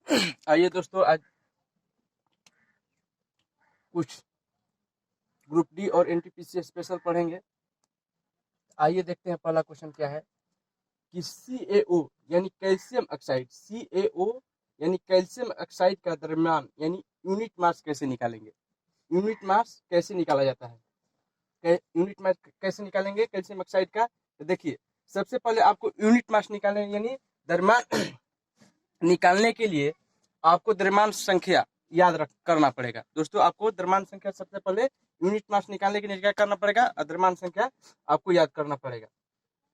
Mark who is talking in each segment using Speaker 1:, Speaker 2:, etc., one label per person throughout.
Speaker 1: आइए दोस्तों, आज कुछ ग्रुप डी और एनटीपीसी स्पेशल पढ़ेंगे। आइए देखते हैं पहला क्वेश्चन क्या है कि CaO यानी कैल्शियम ऑक्साइड, CaO यानी कैल्शियम ऑक्साइड का दरम्यान यानी यूनिट मास कैसे निकालेंगे। यूनिट मास कैसे निकाला जाता है, यूनिट मास कैसे निकालेंगे कैल्शियम ऑक्साइड का। तो देखिए, सबसे पहले आपको यूनिट मास निकालने यानी द्रव्यमान निकालने के लिए आपको द्रव्यमान संख्या याद करना पड़ेगा। दोस्तों, आपको द्रव्यमान संख्या सबसे पहले यूनिट मास निकालने के लिए क्या करना पड़ेगा, द्रव्यमान संख्या आपको याद करना पड़ेगा।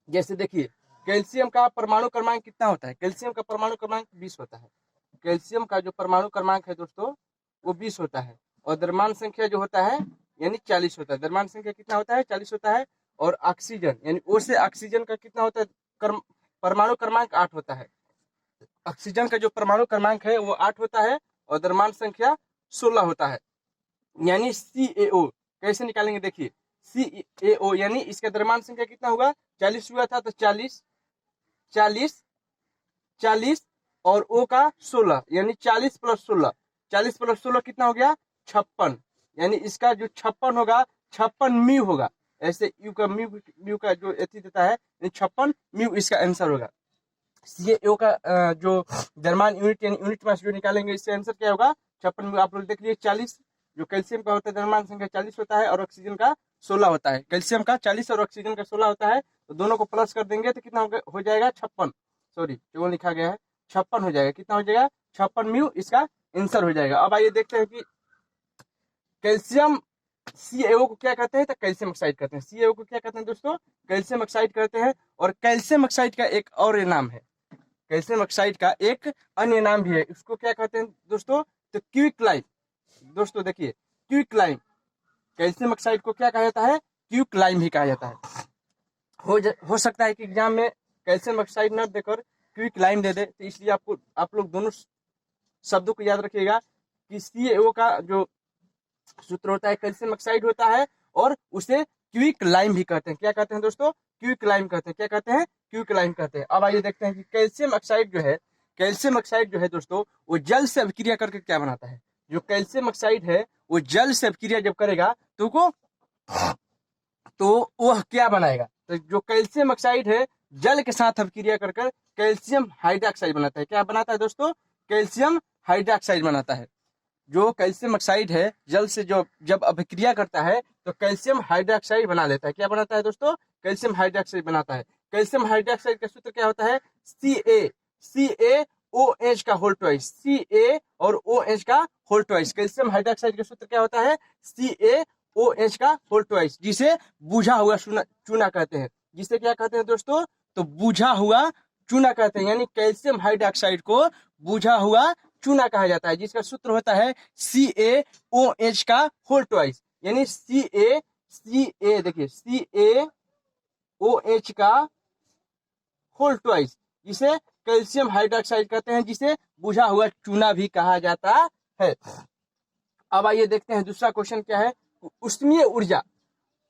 Speaker 1: जैसे देखिए, कैल्शियम का परमाणु क्रमांक कितना होता है, कैल्शियम का परमाणु क्रमांक 20 होता है। कैल्शियम का जो परमाणु क्रमांक है दोस्तों वो 20 होता है, और द्रव्यमान संख्या जो होता है यानी 40 होता है। द्रव्यमान संख्या कितना होता है, 40 होता है। और ऑक्सीजन यानी O से ऑक्सीजन का कितना होता है, परमाणु क्रमांक 8 होता है। ऑक्सीजन का जो परमाणु क्रमांक है वो 8 होता है और द्रव्यमान संख्या 16 होता है। यानी CaO कैसे निकालेंगे, देखिए CaO यानी इसका द्रव्यमान संख्या कितना होगा, 40 हुआ था तो 40 40 40 और O का 16 यानी 40 प्लस 16, 40 प्लस 16 कितना हो गया, 56। यानी इसका जो 56 होगा, 56 म्यू होगा। ऐसे यू का म्यू का जो एथी देता है 56 म्यू इसका आंसर होगा। CaO का जो द्रव्यमान यूनिट यानी यूनिट मास जो निकालेंगे इससे आंसर क्या होगा, 56 म्यू। आप लोग देख लीजिए, 40 जो कैल्शियम का होता है द्रव्यमान संख्या 40 होता है और ऑक्सीजन का 16 होता है। कैल्शियम का 40 और ऑक्सीजन का 16 होता है, तो दोनों को प्लस कर देंगे तो कितना हो जाएगा, 56। सॉरी जो लिखा गया है 56 हो जाएगा। कितना हो जाएगा, 56 म्यू इसका आंसर हो जाएगा। अब आइए देखते हैं कि कैल्शियम CaO को क्या कहते हैं, तो कैल्शियम ऑक्साइड कहते हैं। CaO को क्या कहते हैं दोस्तों, कैल्शियम ऑक्साइड कहते हैं। और कैल्शियम ऑक्साइड का एक और नाम है, कैल्शियम ऑक्साइड का एक अन्य नाम भी है, उसको क्या कहते हैं दोस्तों, तो क्विकलाइम। दोस्तों देखिए, क्विकलाइम, कैल्शियम ऑक्साइड को क्या कहा जाता है, क्विकलाइम ही कहा जाता है। हो सकता है कि एग्जाम में कैल्शियम ऑक्साइड न देकर क्विकलाइम दे दे, तो इसलिए आप लोग दोनों शब्दों को याद रखिएगा कि CaO का जो सूत्र होता है कैल्शियम ऑक्साइड होता है और उसे क्विकलाइम भी कहते हैं। क्या कहते हैं दोस्तों, क्विकलाइम कहते हैं। क्या कहते हैं, क्विकलाइम कहते हैं। अब आइए देखते हैं कि कैल्शियम ऑक्साइड जो है, कैल्शियम ऑक्साइड जो है दोस्तों वो जल से अभिक्रिया करके क्या बनाता है। जो कैल्शियम ऑक्साइड है वो जल से अभिक्रिया जब करेगा तो वह क्या बनाएगा, तो जो कैल्शियम ऑक्साइड है जल के साथ अभिक्रिया कर कैल्शियम हाइड्रोक्साइड बनाता है। क्या बनाता है दोस्तों, कैल्शियम हाइड्रोक्साइड बनाता है। जो कैल्शियम ऑक्साइड है जल से जो जब अभिक्रिया करता है तो कैल्शियम हाइड्रोक्साइड बना लेता है। क्या बनाता है दोस्तों, कैल्शियम हाइड्रोक्साइड बनाता है। कैल्शियम हाइड्रोक्साइड का सूत्र क्या होता है, CaOH का होल ट्वाइस, Ca और OH का होल ट्वाइस। कैल्शियम हाइड्रोक्साइड का सूत्र क्या होता है, CaOH का होल ट्वाइस, जिसे बुझा हुआ चूना कहते हैं। जिसे क्या कहते हैं दोस्तों, तो बुझा हुआ चूना कहते हैं। यानी कैल्शियम हाइड्रोक्साइड को बुझा हुआ चूना कहा जाता है, जिसका सूत्र होता है CaOH का होल ट्वाइस। यानी देखिए CaOH का होल ट्वाइस, जिसे कैल्शियम हाइड्रोक्साइड कहते हैं, जिसे बुझा हुआ चूना भी कहा जाता है। अब आइए देखते हैं दूसरा क्वेश्चन क्या है, उष्मीय ऊर्जा।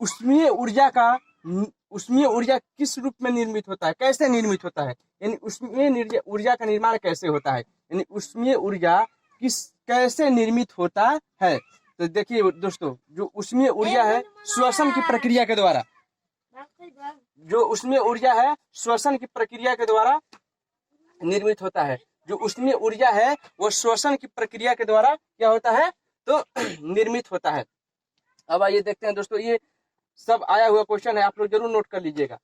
Speaker 1: उष्मीय ऊर्जा किस रूप में निर्मित होता है, कैसे निर्मित होता है, यानी उष्मीय ऊर्जा का निर्माण कैसे होता है, यानी उष्मीय ऊर्जा कैसे निर्मित होता है। तो देखिए दोस्तों, जो उष्मीय ऊर्जा है श्वसन की प्रक्रिया के द्वारा, जो उष्मीय ऊर्जा है श्वसन की प्रक्रिया के द्वारा निर्मित होता है। जो उष्मीय ऊर्जा है वो श्वसन की प्रक्रिया के द्वारा क्या होता है, तो निर्मित होता है। अब आइए देखते हैं दोस्तों, ये सब आया हुआ क्वेश्चन है, आप लोग जरूर नोट कर लीजिएगा।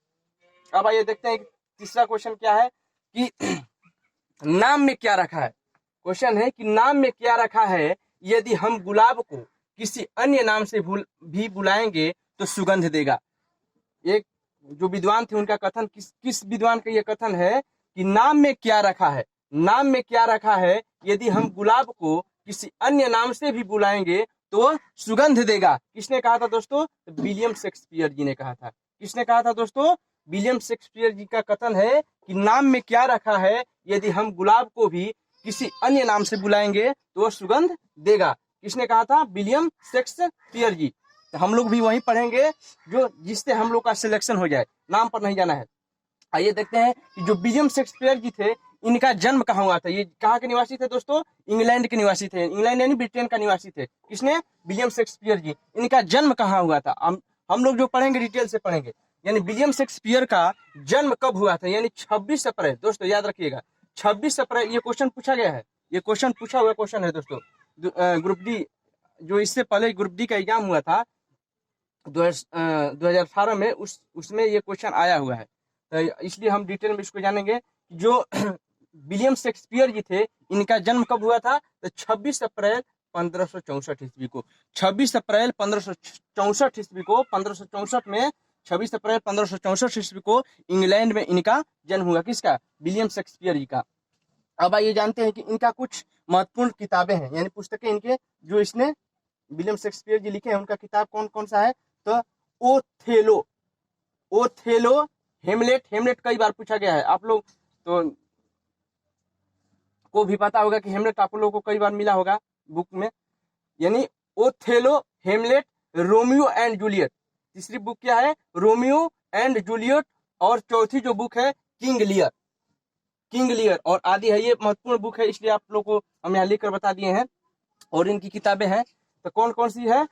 Speaker 1: अब आइए देखते हैं तीसरा क्वेश्चन क्या है कि नाम में क्या रखा है। क्वेश्चन है कि नाम में क्या रखा है, यदि हम गुलाब को किसी अन्य नाम से भी बुलाएंगे तो सुगंध देगा। एक जो विद्वान थे उनका कथन, किस विद्वान का यह कथन है कि नाम में क्या रखा है, नाम में क्या रखा है, यदि हम गुलाब को किसी अन्य नाम से भी बुलाएंगे तो सुगंध देगा। किसने कहा था दोस्तों, विलियम शेक्सपियर जी ने कहा था। किसने कहा था दोस्तों, विलियम शेक्सपियर जी का कथन है कि नाम में क्या रखा है, यदि हम गुलाब को भी किसी अन्य नाम से बुलाएंगे तो वह सुगंध देगा। किसने कहा था, विलियम शेक्सपियर जी। तो हम लोग भी वही पढ़ेंगे जो जिससे हम लोग का सिलेक्शन हो जाए, नाम पर नहीं जाना है। आइए देखते हैं कि जो विलियम शेक्सपियर जी थे इनका जन्म कहाँ हुआ था? ये कहाँ के निवासी थे दोस्तों? इंग्लैंड के निवासी थे। इंग्लैंड यानी ब्रिटेन का निवासी थे। किसने? विलियम शेक्सपियर जी। इनका जन्म कहाँ हुआ था? हम लोग जो पढ़ेंगे डिटेल से पढ़ेंगे। यानी विलियम शेक्सपियर का जन्म कब हुआ था? यानी 26 अप्रैल। दोस्तों याद रखिएगा, 26 अप्रैल। ये क्वेश्चन पूछा गया है, ये क्वेश्चन पूछा हुआ क्वेश्चन है दोस्तों। ग्रुप डी, जो इससे पहले ग्रुप डी का एग्जाम हुआ था 2018 में, उसमें ये क्वेश्चन आया हुआ है। तो इसलिए हम डिटेल में इसको जानेंगे। जो विलियम शेक्सपियर जी थे, इनका जन्म कब हुआ था? तो 26 अप्रैल 1564 ईस्वी को। 26 अप्रैल 1564 ईस्वी को, 1564 में 26 अप्रैल 1564 ईस्वी को इंग्लैंड में इनका जन्म हुआ। किसका? विलियम शेक्सपियर जी का। अब आइए जानते हैं कि इनका कुछ महत्वपूर्ण किताबें हैं, यानी पुस्तकें इनके जो इसने विलियम शेक्सपियर जी लिखे हैं। उनका किताब कौन कौन सा है? तो ओथेलो, ओथेलो, हेमलेट। हेमलेट कई बार पूछा गया है, आप लोग तो को भी पता होगा कि हेमलेट आप लोगों को कई बार मिला होगा बुक में। यानी Othello, Hamlet, Romeo and Juliet. तीसरी बुक क्या है? Romeo and Juliet. और चौथी जो बुक है किंग लियर, किंग लियर और आदि है। ये महत्वपूर्ण बुक है, इसलिए आप लोग को हम यहाँ लिखकर बता दिए हैं। और इनकी किताबें हैं तो कौन कौन सी है?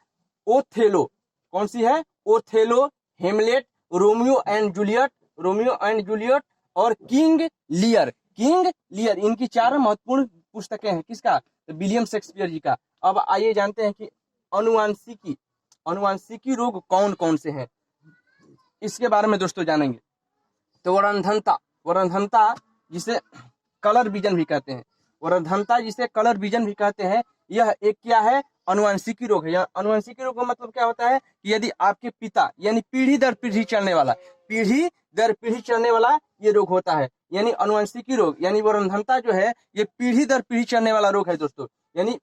Speaker 1: ओथेलो, कौन सी है? Othello, Hamlet, Romeo and Juliet, Romeo and Juliet और किंग लियर, किंग लियर। इनकी 4 महत्वपूर्ण पुस्तकें हैं। किसका? तो विलियम शेक्सपियर जी का। अब आइए जानते हैं कि अनुवांशिकी, अनुवांशिकी रोग कौन कौन से हैं, इसके बारे में दोस्तों जानेंगे। तो वरनधनता, वरनधनता जिसे कलर विजन भी कहते हैं, वरनधनता जिसे कलर विजन भी कहते हैं, यह एक क्या है? अनुवांशिकी रोग है। यह अनुवांशिकी रोग का मतलब क्या होता है कि यदि आपके पिता, यानी पीढ़ी दर पीढ़ी चलने वाला, पीढ़ी दर पीढ़ी चलने वाला ये रोग होता है। यानी अनुवांशिकी रोग, यानी वरनधनता जो है ये पीढ़ी दर पीढ़ी चलने वाला रोग है दोस्तों। यानी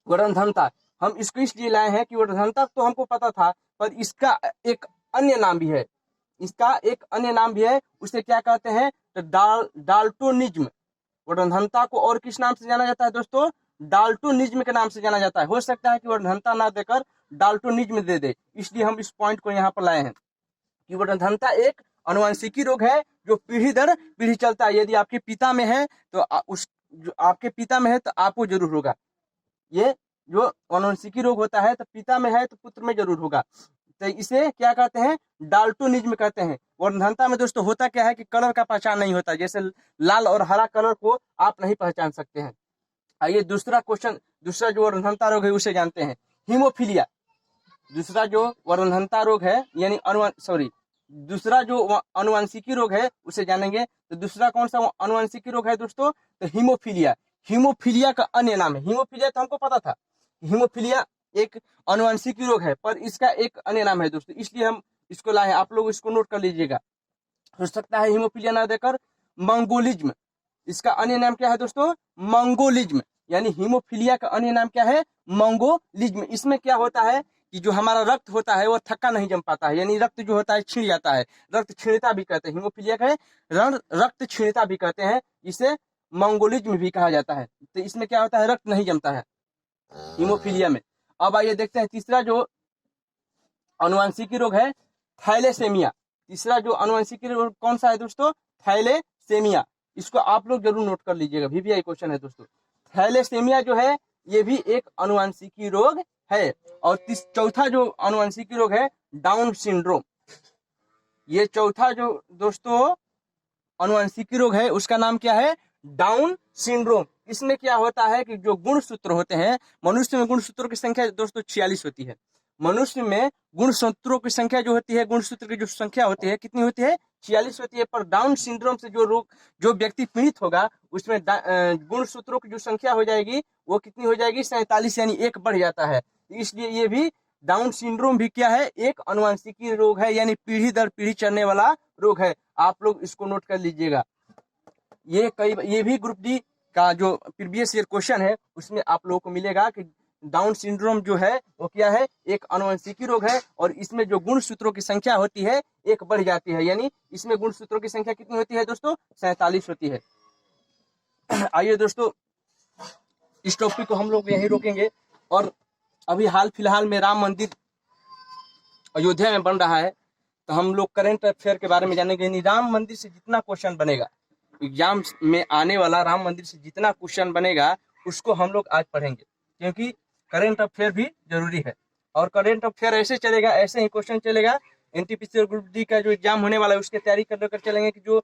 Speaker 1: वरनधनता, हम इसको इसलिए लाए हैं कि वरनधनता तो हमको पता था, पर इसका एक अन्य नाम भी है, इसका एक अन्य नाम भी है। उसे क्या कहते हैं? तो डाल्टोनिज्म। वरनधनता को और किस नाम से जाना जाता है दोस्तों? डाल्टोनिज्म के नाम से जाना जाता है। हो सकता है कि वरनधनता ना देकर डाल्टोनिज्म दे दे, इसलिए हम इस पॉइंट को यहाँ पर लाए हैं कि वरनधनता एक अनुवांशिकी रोग है जो पीढ़ी दर पीढ़ी चलता है। यदि आपके पिता में है तो उस जो आपके पिता में है तो आपको जरूर होगा। ये जो अनुवांशिकी रोग होता है तो पिता में है तो पुत्र में जरूर होगा। तो इसे क्या कहते हैं? डाल्टोनिज्म कहते हैं। वरनधनता में दोस्तों होता क्या है कि कलर का पहचान नहीं होता, जैसे लाल और हरा कलर को आप नहीं पहचान सकते हैं। आइए दूसरा क्वेश्चन, दूसरा जो वरनधनता रोग है उसे जानते हैं। हीमोफीलिया, दूसरा जो वरनधनता रोग है यानी दूसरा जो अनुवांशिकी रोग है उसे जानेंगे। तो दूसरा कौन सा अनुवांशिकी रोग है दोस्तों? तो हीमोफीलिया। हीमोफीलिया का अन्य नाम है, हीमोफीलिया तो हमको पता था, हीमोफीलिया एक अनुवांशिकी रोग है, पर इसका एक अन्य नाम है दोस्तों, इसलिए हम इसको लाए हैं। आप लोग इसको नोट कर लीजिएगा। हो सकता है हीमोफीलिया ना देकर मंगोलिज्म, इसका अन्य नाम क्या है दोस्तों? मंगोलिज्म। यानी हीमोफीलिया का अन्य नाम क्या है? मंगोलिज्म। इसमें क्या होता है कि जो हमारा रक्त होता है वो थक्का नहीं जम पाता है, यानी रक्त जो होता है छिड़ जाता है, रक्त क्षीणता भी कहते हैं। हीमोफीलिया का रक्त क्षीणता भी कहते हैं, इसे मंगोलिज्म भी कहा जाता है। तो इसमें क्या होता है? रक्त नहीं जमता है हीमोफीलिया में। अब आइए देखते हैं तीसरा जो अनुवांशिकी रोग है थैलेसेमिया। तीसरा जो अनुवांशिकी रोग कौन सा है दोस्तों? थैलेसेमिया। इसको आप लोग जरूर नोट कर लीजिएगा, VVI क्वेश्चन है दोस्तों। थैलेसेमिया जो है ये भी एक अनुवांशिकी रोग है। और चौथा जो अनुवांशिकी रोग है डाउन सिंड्रोम। ये चौथा जो दोस्तों अनुवांशिकी रोग है उसका नाम क्या है? Down syndrome. इसमें क्या होता है कि जो गुणसूत्र होते हैं, मनुष्य में गुणसूत्रों की संख्या दोस्तों 46 होती है। मनुष्य में गुणसूत्रों की संख्या जो होती है, गुणसूत्र की जो संख्या होती है कितनी होती है? 46 होती है। पर डाउन सिंड्रोम से जो व्यक्ति पीड़ित होगा उसमें गुणसूत्रों की जो संख्या हो जाएगी वो कितनी हो जाएगी? 47, यानी 1 बढ़ जाता है। इसलिए ये भी डाउन सिंड्रोम भी क्या है? एक अनुवांशिकी रोग है, यानी पीढ़ी दर पीढ़ी चलने वाला रोग है। आप लोग इसको नोट कर लीजिएगा। ये भी ग्रुप डी का जो प्रीवियस ईयर क्वेश्चन है उसमें आप लोगों को मिलेगा कि डाउन सिंड्रोम जो है वो क्या है? एक अनुवांशिकी रोग है और इसमें जो गुणसूत्रों की संख्या होती है 1 बढ़ जाती है, यानी इसमें गुणसूत्रों की संख्या कितनी होती है दोस्तों? 47 होती है। आइए दोस्तों इस टॉपिक को हम लोग यहीं रोकेंगे। और अभी हाल फिलहाल में राम मंदिर अयोध्या में बन रहा है, तो हम लोग करंट अफेयर के बारे में जानेंगे। राम मंदिर से जितना क्वेश्चन बनेगा एग्जाम में आने वाला राम मंदिर से जितना क्वेश्चन बनेगा उसको हम लोग आज पढ़ेंगे, क्योंकि करेंट अफेयर भी जरूरी है। और करेंट अफेयर ऐसे चलेगा, ऐसे ही क्वेश्चन चलेगा। एनटीपीसी और ग्रुप डी का जो एग्जाम होने वाला है उसकी तैयारी कर चलेंगे कि जो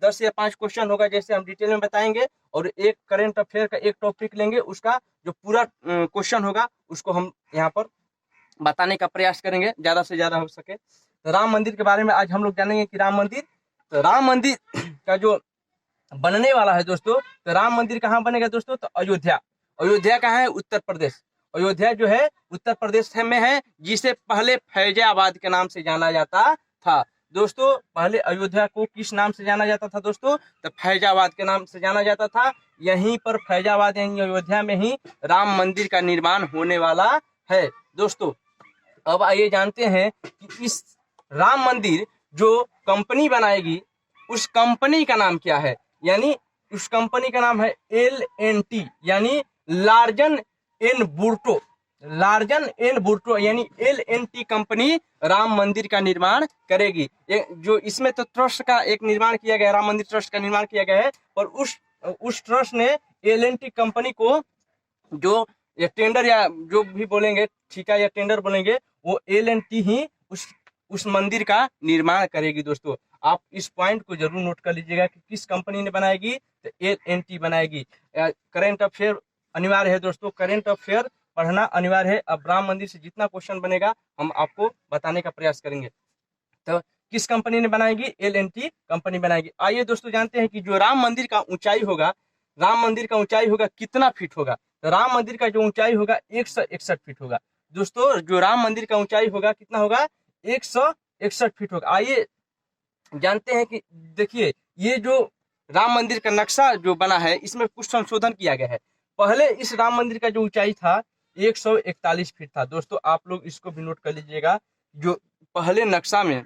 Speaker 1: 10 या 5 क्वेश्चन होगा जैसे हम डिटेल में बताएंगे, और एक करेंट अफेयर का एक टॉपिक लेंगे, उसका जो पूरा क्वेश्चन होगा उसको हम यहाँ पर बताने का प्रयास करेंगे ज़्यादा से ज़्यादा हो सके। तो राम मंदिर के बारे में आज हम लोग जानेंगे कि राम मंदिर का जो बनने वाला है दोस्तों, तो राम मंदिर कहाँ बनेगा दोस्तों, तो अयोध्या कहाँ है, उत्तर प्रदेश। अयोध्या जो है उत्तर प्रदेश में है, जिसे पहले फैजाबाद के नाम से जाना जाता था। दोस्तों पहले अयोध्या को किस नाम से जाना जाता था दोस्तों, तो फैजाबाद के नाम से जाना जाता था। यहीं पर फैजाबाद यानी अयोध्या में ही राम मंदिर का निर्माण होने वाला है दोस्तों। अब आइए जानते हैं कि इस राम मंदिर जो कंपनी बनाएगी उस कंपनी का नाम क्या है। यानी उस कंपनी का नाम है LNT यानी लार्जन एंड बुर्टो यानी LNT कंपनी राम मंदिर का निर्माण करेगी। जो इसमें तो ट्रस्ट का एक निर्माण किया गया, राम मंदिर ट्रस्ट का निर्माण किया गया है, और उस ट्रस्ट ने LNT कंपनी को जो ये टेंडर या जो भी बोलेंगे, ठेका या टेंडर बोलेंगे, वो LNT ही उस मंदिर का निर्माण करेगी। दोस्तों आप इस पॉइंट को जरूर नोट कर लीजिएगा कि किस कंपनी ने बनाएगी, तो LNT बनाएगी। करेंट अफेयर अनिवार्य है दोस्तों, करेंट अफेयर पढ़ना अनिवार्य है। अब राम मंदिर से जितना क्वेश्चन बनेगा हम आपको बताने का प्रयास करेंगे। तो किस कंपनी ने बनाएगी, LNT कंपनी बनाएगी। आइए दोस्तों जानते हैं कि जो राम मंदिर का ऊंचाई होगा कितना फीट होगा। तो राम मंदिर का जो ऊंचाई होगा 161 फीट होगा। दोस्तों जो राम मंदिर का ऊंचाई होगा कितना होगा, 161 फीट होगा। आइए जानते हैं कि देखिए ये जो राम मंदिर का नक्शा जो बना है इसमें कुछ संशोधन किया गया है। पहले इस राम मंदिर का जो ऊंचाई था 141 फीट था। दोस्तों आप लोग इसको भी नोट कर लीजिएगा, जो पहले नक्शा में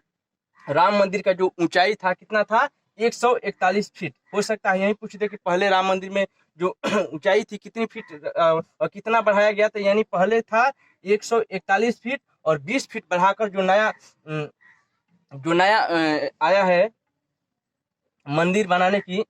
Speaker 1: राम मंदिर का जो ऊंचाई था कितना था, 141 फीट। हो सकता है यही पूछ दे कि पहले राम मंदिर में जो ऊंचाई थी कितनी फीट और कितना बढ़ाया गया था। यानी पहले था 141 फीट और 20 फीट बढ़ाकर जो नया आया है मंदिर बनाने की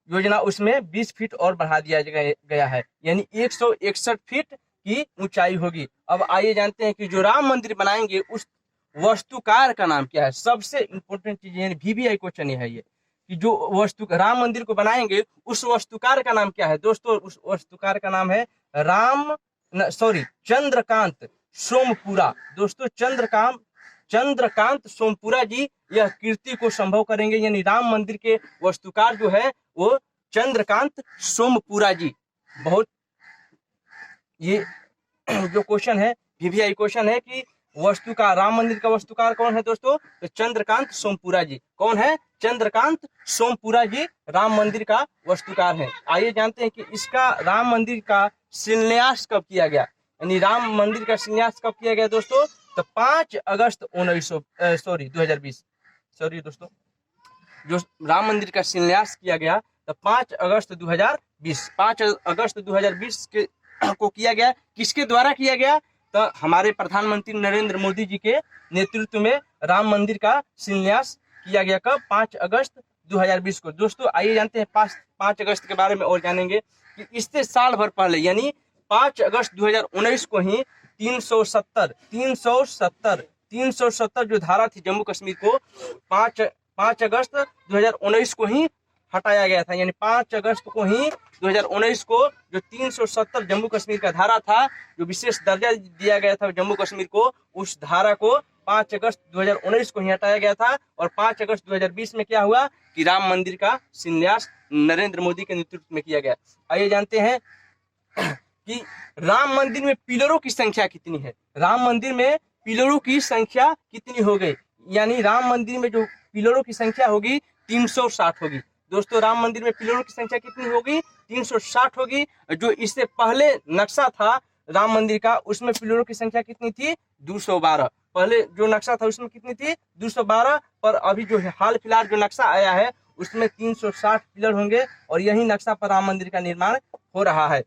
Speaker 1: योजना, उसमें 20 फीट और बढ़ा दिया गया है, यानी 161 फीट की ऊंचाई होगी। अब आइए जानते हैं कि जो राम मंदिर बनाएंगे उस वास्तुकार का नाम क्या है। सबसे इंपॉर्टेंट चीज यानी VVI क्वेश्चन है ये, कि जो राम मंदिर को बनाएंगे उस वास्तुकार का नाम क्या है। दोस्तों उस वास्तुकार का नाम है चंद्रकांत सोमपुरा। दोस्तों चंद्रकांत सोमपुरा जी यह कृति को संभव करेंगे, यानी राम मंदिर के वास्तुकार जो है वो चंद्रकांत सोमपुरा जी। बहुत ये जो क्वेश्चन है VVI क्वेश्चन है कि वास्तुकार, राम मंदिर का वास्तुकार कौन है दोस्तों, तो चंद्रकांत सोमपुरा जी। कौन है, चंद्रकांत सोमपुरा जी राम मंदिर का वास्तुकार है। आइए जानते हैं कि इसका राम मंदिर का शिलान्यास कब किया गया। यानी राम मंदिर का शिलान्यास कब किया गया दोस्तों, तो 5 अगस्त 2020 दोस्तों, जो राम मंदिर का शिलान्यास किया गया तो 5 अगस्त 2020 को किया गया। किसके द्वारा किया गया, तो हमारे प्रधानमंत्री नरेंद्र मोदी जी के नेतृत्व में राम मंदिर का शिलान्यास किया गया। कब, 5 अगस्त 2020 को। दोस्तों आइए जानते हैं 5 अगस्त के बारे में और जानेंगे कि इससे साल भर पहले यानी 5 अगस्त 2019 को ही 370 जो धारा थी जम्मू कश्मीर को 5 अगस्त 2019 को ही हटाया गया था। यानी 5 अगस्त को ही 2019 को जो 370 जम्मू कश्मीर का धारा था, जो विशेष दर्जा दिया गया था जम्मू कश्मीर को, उस धारा को 5 अगस्त 2019 को ही हटाया गया था। और 5 अगस्त 2020 में क्या हुआ कि राम मंदिर का शिलान्यास नरेंद्र मोदी के नेतृत्व में किया गया। आइए जानते हैं कि राम मंदिर में पिलरों की संख्या कितनी है। राम मंदिर में पिलरों की संख्या कितनी हो गई, यानी राम मंदिर में जो पिलरों की संख्या होगी 360 होगी। दोस्तों राम मंदिर में पिलरों की संख्या कितनी होगी, 360 होगी। जो इससे पहले नक्शा था राम मंदिर का उसमें पिलरों की संख्या कितनी थी, 212। पहले जो नक्शा था उसमें कितनी थी, 212। पर अभी जो हाल फिलहाल जो नक्शा आया है उसमें 360 पिलर होंगे और यही नक्शा पर राम मंदिर का निर्माण हो रहा है।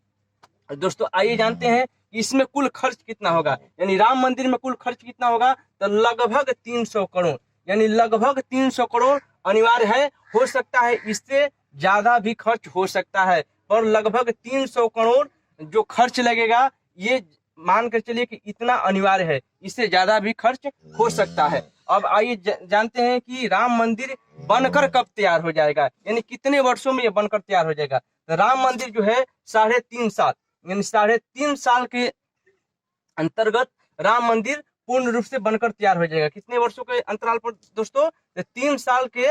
Speaker 1: दोस्तों आइए जानते हैं इसमें कुल खर्च कितना होगा, यानी राम मंदिर में कुल खर्च कितना होगा, तो लगभग 300 करोड़, यानी लगभग 300 करोड़ अनिवार्य है, हो सकता है इससे ज्यादा भी खर्च हो सकता है, पर लगभग 300 करोड़ जो खर्च लगेगा ये मान कर चलिए कि इतना अनिवार्य है, इससे ज्यादा भी खर्च हो सकता है। अब आइए जानते हैं कि राम मंदिर बनकर कब तैयार हो जाएगा, यानी कितने वर्षों में ये बनकर तैयार हो जाएगा। तो राम मंदिर जो है 3.5 साल, यानी 3.5 साल के अंतर्गत राम मंदिर पूर्ण रूप से बनकर तैयार हो जाएगा। कितने वर्षों के अंतराल पर दोस्तों? तो 3 साल के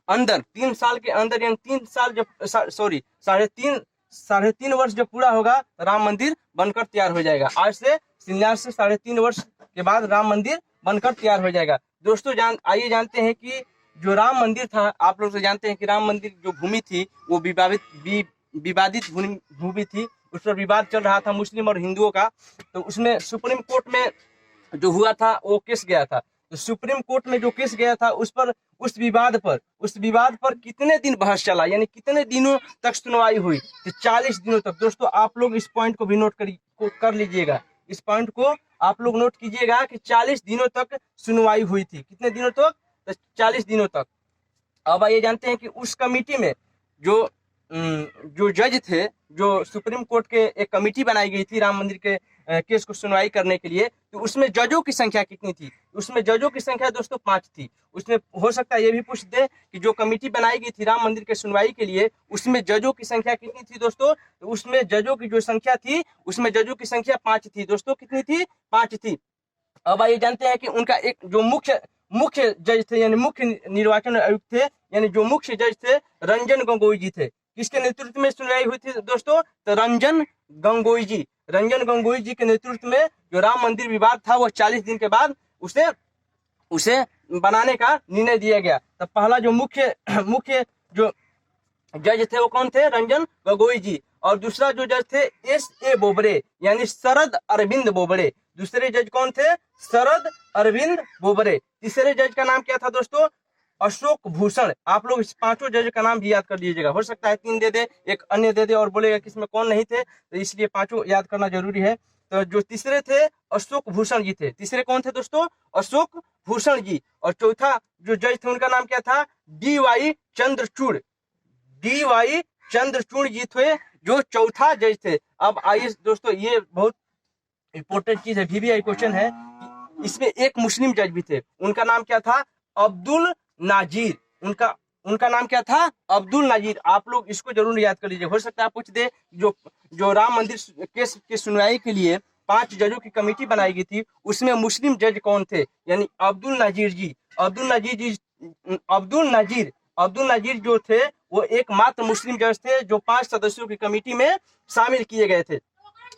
Speaker 1: अंदर, 3 साल के अंदर, यानी 3 साल जब सॉरी 3.5 वर्ष जब पूरा होगा राम मंदिर बनकर तैयार हो जाएगा। आज से शिलान्यास से 3.5 वर्ष के बाद राम मंदिर बनकर तैयार हो जाएगा। दोस्तों आइए जानते हैं कि जो राम मंदिर था, आप लोग तो जानते हैं कि राम मंदिर जो भूमि थी वो विवादित भूमि थी, उस पर विवाद चल रहा था मुस्लिम और हिंदुओं का। तो उसमें सुप्रीम कोर्ट में जो हुआ था वो केस गया था। तो सुप्रीम कोर्ट में जो केस गया था उस विवाद पर कितने दिन बहस चला, यानी कितने दिनों तक सुनवाई हुई? तो 40 दिनों तक। दोस्तों आप लोग इस पॉइंट को भी नोट कर लीजिएगा, इस पॉइंट को आप लोग नोट कीजिएगा कि 40 दिनों तक सुनवाई हुई थी। कितने दिनों तक? तो 40 दिनों तक। अब आइए जानते हैं कि उस कमेटी में जो जज थे, जो सुप्रीम कोर्ट के एक कमेटी बनाई गई थी राम मंदिर के केस को सुनवाई करने के लिए, तो उसमें जजों की संख्या कितनी थी? उसमें जजों की संख्या दोस्तों 5 थी। उसमें हो सकता है ये भी पूछ दे कि जो कमेटी बनाई गई थी राम मंदिर के सुनवाई के लिए, उसमें जजों की संख्या कितनी थी दोस्तों? तो उसमें जजों की जो संख्या थी, उसमें जजों की संख्या 5 थी दोस्तों। कितनी थी? 5 थी। अब आइए जानते हैं कि उनका एक जो मुख्य जज थे, यानी मुख्य निर्वाचन आयुक्त थे, यानी जो मुख्य जज थे रंजन गोगोई जी थे। किसके नेतृत्व में सुनवाई हुई थी दोस्तों? तो रंजन गोगोई जी के नेतृत्व में जो राम मंदिर विवाद था वो 40 दिन के बाद उसे बनाने का निर्णय दिया गया। तो पहला जो मुख्य जो जज थे वो कौन थे? रंजन गोगोई जी। और दूसरा जो जज थे S.A. बोबड़े, यानी शरद अरविंद बोबड़े। दूसरे जज कौन थे? शरद अरविंद बोबड़े। तीसरे जज का नाम क्या था दोस्तों? अशोक भूषण। आप लोग इस 5 जज का नाम भी याद कर लीजिएगा। हो सकता है 3 दे दे, एक अन्य दे दे और बोलेगा कि इसमें कौन नहीं थे, तो इसलिए 5 याद करना जरूरी है। तो जो तीसरे थे अशोक भूषण जी थे। तीसरे कौन थे दोस्तों? अशोक भूषण जी। और चौथा जो जज थे उनका नाम क्या था? D.Y. चंद्रचूड़ जी थे, जो चौथा जज थे। अब आइए दोस्तों, ये बहुत इंपॉर्टेंट चीज है, VVI क्वेश्चन है। इसमें एक मुस्लिम जज भी थे, उनका नाम क्या था? अब्दुल नाजीर। उनका नाम क्या था? अब्दुल नाजीर। आप लोग इसको जरूर याद कर लीजिए। हो सकता है पूछ दे जो राम मंदिर केस की सुनवाई के लिए 5 जजों की कमेटी बनाई गई थी, उसमें मुस्लिम जज कौन थे? यानी अब्दुल नाजीर जो थे वो एकमात्र मुस्लिम जज थे जो 5 सदस्यों की कमेटी में शामिल किए गए थे।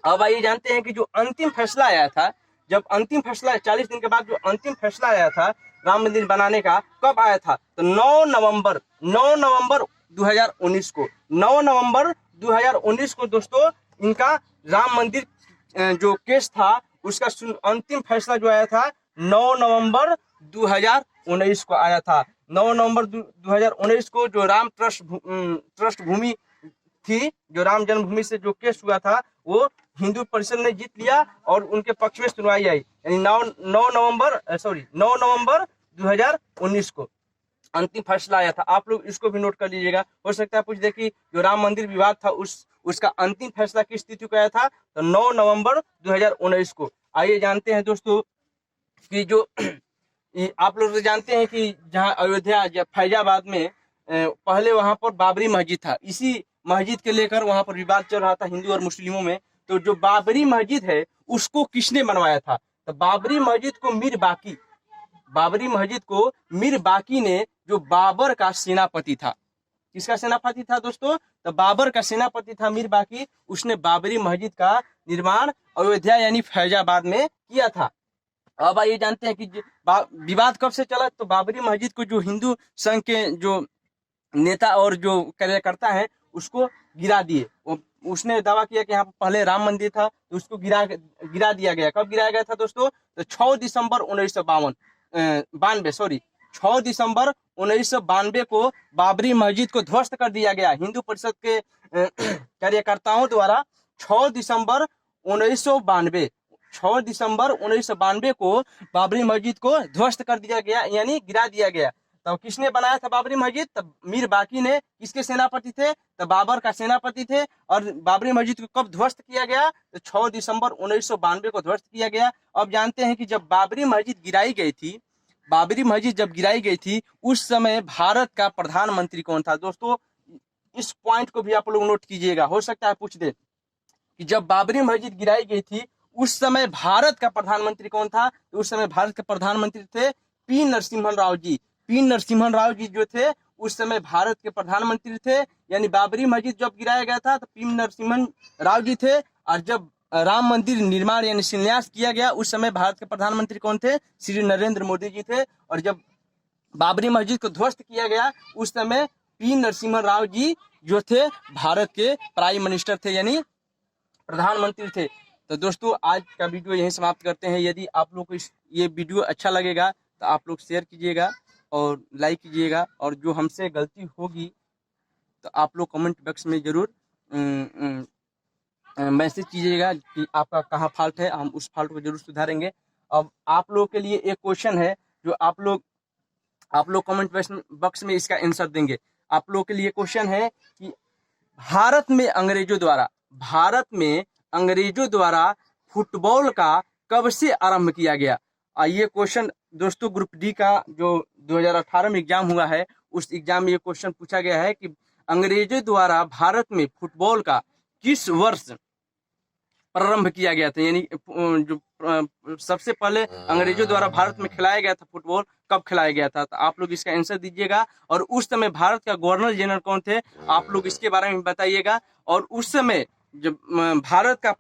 Speaker 1: अब आइए जानते हैं कि जो अंतिम फैसला आया था, जब अंतिम फैसला 40 दिन के बाद जो अंतिम फैसला आया था राम मंदिर बनाने का, कब आया था? तो 9 नवंबर 2019 को, 9 नवंबर 2019 को दोस्तों इनका राम मंदिर जो केस था उसका अंतिम फैसला जो आया था 9 नवंबर 2019 को आया था। 9 नवंबर 2019 को जो राम ट्रस्ट भूमि थी, जो राम जन्मभूमि से जो केस हुआ था, वो हिंदू परिषद ने जीत लिया और उनके पक्ष में सुनवाई आई। यानी 9 नवंबर 2019 को अंतिम फैसला आया था। आप लोग इसको भी नोट कर लीजिएगा। हो सकता है पूछ दे कि जो राम मंदिर विवाद था उसका अंतिम फैसला किस तिथि को आया था? तो 9 नवंबर 2019 को। आइए जानते हैं दोस्तों कि जो आप लोग तो जानते हैं कि जहाँ अयोध्या या फैजाबाद में पहले वहां पर बाबरी मस्जिद था। इसी मस्जिद के लेकर वहां पर विवाद चल रहा था हिंदू और मुस्लिमों में। तो जो बाबरी मस्जिद है उसको किसने बनवाया था? तो बाबरी मस्जिद को मीर बाकी ने, जो बाबर का सेनापति था। किसका सेनापति था दोस्तों? तो बाबर का सेनापति था मीर बाकी। उसने बाबरी मस्जिद का निर्माण अयोध्या यानी फैजाबाद में किया था। अब आइए जानते हैं कि विवाद कब से चला। तो बाबरी मस्जिद को जो हिंदू संघ के जो नेता और जो कार्यकर्ता है उसको गिरा दिए। उसने दावा किया कि यहाँ पहले राम मंदिर था, तो उसको गिरा दिया गया। कब गिराया गया था दोस्तों? तो 6 दिसंबर 1992 को बाबरी मस्जिद को ध्वस्त कर दिया गया हिंदू परिषद के कार्यकर्ताओं द्वारा। 6 दिसंबर 1992 को बाबरी मस्जिद को ध्वस्त कर दिया गया, यानी गिरा दिया गया। तो किसने बनाया था बाबरी मस्जिद? तब मीर बाकी ने किसके सेनापति थे? तो बाबर का सेनापति थे। और बाबरी मस्जिद को कब ध्वस्त किया गया? तो 6 दिसंबर 1992 को ध्वस्त किया गया। अब जानते हैं कि जब बाबरी मस्जिद गिराई गई थी, बाबरी मस्जिद जब गिराई गई थी, उस समय भारत का प्रधानमंत्री कौन था? दोस्तों इस पॉइंट को भी आप लोग नोट कीजिएगा, हो सकता है पूछ दे कि जब बाबरी मस्जिद गिराई गई थी उस समय भारत का प्रधानमंत्री कौन था? तो उस समय भारत के प्रधानमंत्री थे पी नरसिम्हा राव जी। पी नरसिम्हा राव जी जो थे उस समय भारत के प्रधानमंत्री थे। यानी बाबरी मस्जिद जब गिराया गया था तो पी नरसिम्हा राव जी थे, और जब राम मंदिर निर्माण यानी शिलान्यास किया गया उस समय भारत के प्रधानमंत्री कौन थे? श्री नरेंद्र मोदी जी थे। और जब बाबरी मस्जिद को ध्वस्त किया गया उस समय पी नरसिम्हा राव जी जो थे भारत के प्राइम मिनिस्टर थे, यानी प्रधानमंत्री थे। तो दोस्तों आज का वीडियो यहीं समाप्त करते हैं। यदि आप लोग को ये वीडियो अच्छा लगेगा तो आप लोग शेयर कीजिएगा और लाइक कीजिएगा, और जो हमसे गलती होगी तो आप लोग कमेंट बॉक्स में ज़रूर मैसेज कीजिएगा कि आपका कहाँ फॉल्ट है, हम उस फॉल्ट को जरूर सुधारेंगे। अब आप लोगों के लिए एक क्वेश्चन है जो आप लोग कमेंट बॉक्स में इसका आंसर देंगे। आप लोगों के लिए क्वेश्चन है कि भारत में अंग्रेजों द्वारा फुटबॉल का कब से आरंभ किया गया? ये क्वेश्चन दोस्तों ग्रुप डी का जो 2018 में एग्जाम हुआ है उस एग्जाम में ये क्वेश्चन पूछा गया है कि अंग्रेजों द्वारा भारत में फुटबॉल का किस वर्ष प्रारंभ किया गया था? यानी जो सबसे पहले अंग्रेजों द्वारा भारत में खिलाया गया था फुटबॉल, कब खिलाया गया था? तो आप लोग इसका आंसर दीजिएगा। और उस समय भारत का गवर्नर जनरल कौन थे? आप लोग इसके बारे में बताइएगा। और उस समय जब भारत का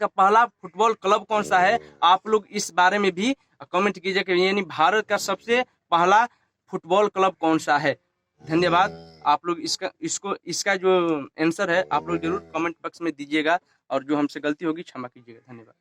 Speaker 1: पहला फुटबॉल क्लब कौन सा है? आप लोग इस बारे में भी कमेंट कीजिएगा, यानी भारत का सबसे पहला फुटबॉल क्लब कौन सा है? धन्यवाद। आप लोग इसका जो आंसर है आप लोग जरूर कमेंट बॉक्स में दीजिएगा, और जो हमसे गलती होगी क्षमा कीजिएगा। धन्यवाद।